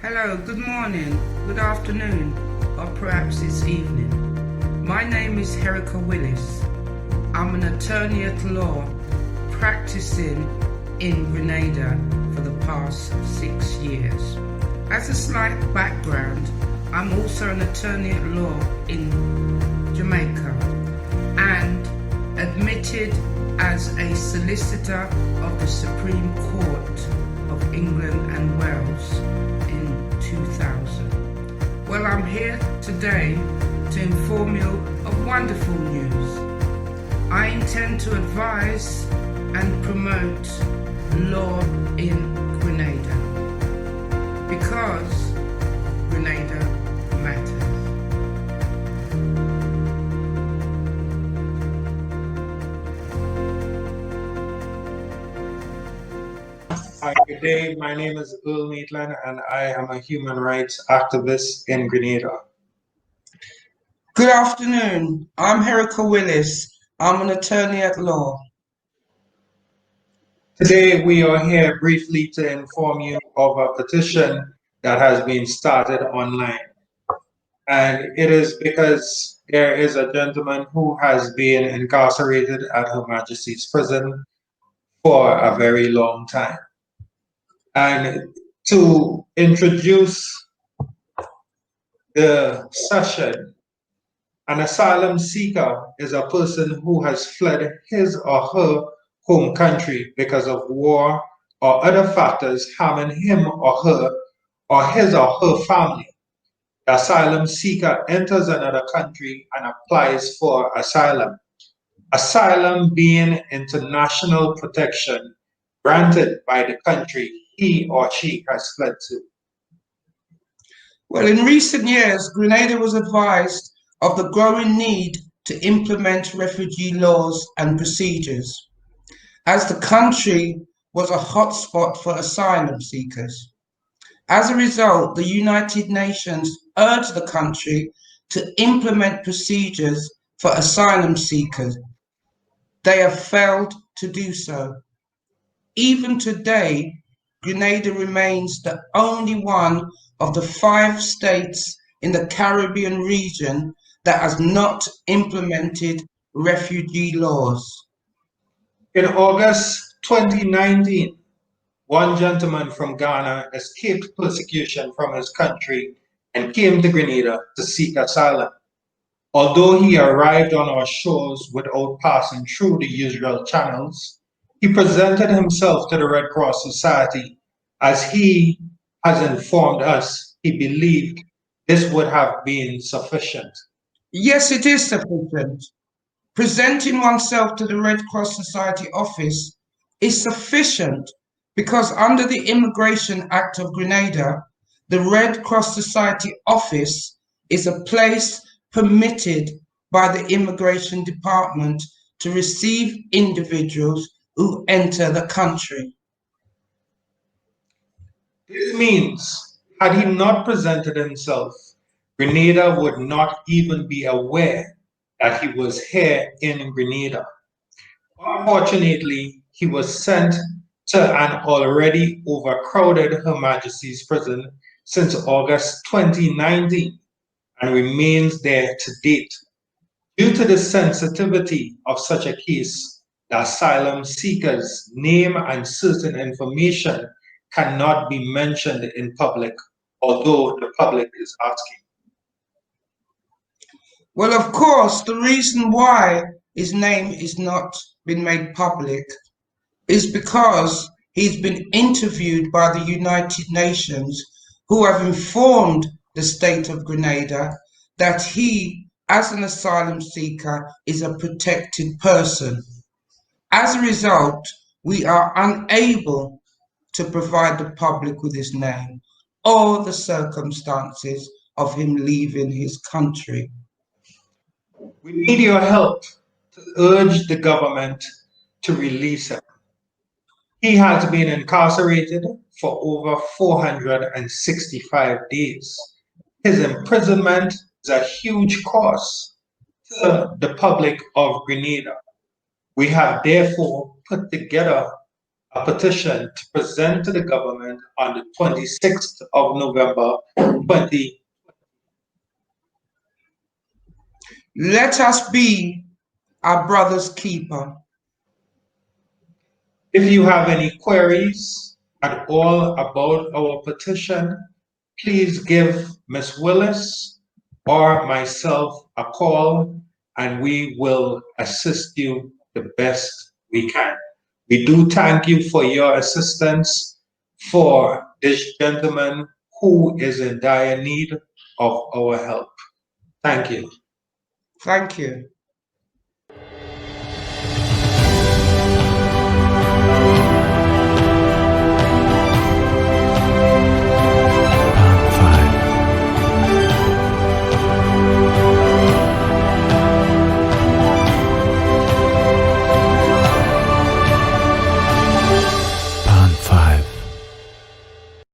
Hello, good morning, good afternoon, or perhaps it's evening. My name is Herika Willis. I'm an attorney at law practicing in Grenada for the past 6 years. As a slight background, I'm also an attorney at law in Jamaica and admitted as a solicitor of the Supreme Court of England and Wales in 2000. Well, I'm here today to inform you of wonderful news. I intend to advise and promote law in Grenada because Grenada matters. Hi, good day. My name is Bwtmonline and I am a human rights activist in Grenada. Good afternoon. I'm Herika Willis. I'm an attorney at law. Today we are here briefly to inform you of a petition that has been started online. And it is because there is a gentleman who has been incarcerated at Her Majesty's prison for a very long time. And to introduce the session, an asylum seeker is a person who has fled his or her home country because of war or other factors harming him or her or his or her family. The asylum seeker enters another country and applies for asylum. Asylum being international protection granted by the country he or she has fled to. Well, in recent years, Grenada was advised of the growing need to implement refugee laws and procedures, as the country was a hotspot for asylum seekers. As a result, the United Nations urged the country to implement procedures for asylum seekers. They have failed to do so. Even today, Grenada remains the only one of the 5 states in the Caribbean region that has not implemented refugee laws. In August 2019, one gentleman from Ghana escaped persecution from his country and came to Grenada to seek asylum. Although he arrived on our shores without passing through the usual channels, he presented himself to the Red Cross Society. As he has informed us, he believed this would have been sufficient. Yes, it is sufficient. Presenting oneself to the Red Cross Society office is sufficient because under the Immigration Act of Grenada, the Red Cross Society office is a place permitted by the Immigration Department to receive individuals who enter the country. This means, had he not presented himself, Grenada would not even be aware that he was here in Grenada. Unfortunately, he was sent to an already overcrowded Her Majesty's prison since August 2019 and remains there to date. Due to the sensitivity of such a case, the asylum seeker's name and certain information cannot be mentioned in public, although the public is asking. Well, of course, the reason why his name is not been made public is because he's been interviewed by the United Nations, who have informed the state of Grenada that he, as an asylum seeker, is a protected person. As a result, we are unable to provide the public with his name or the circumstances of him leaving his country. We need your help to urge the government to release him. He has been incarcerated for over 465 days. His imprisonment is a huge cost to the public of Grenada. We have therefore put together a petition to present to the government on the 26th of November 20. Let us be our brother's keeper. If you have any queries at all about our petition, please give Ms. Willis or myself a call and we will assist you the best we can. We do thank you for your assistance for this gentleman who is in dire need of our help. Thank you. Thank you.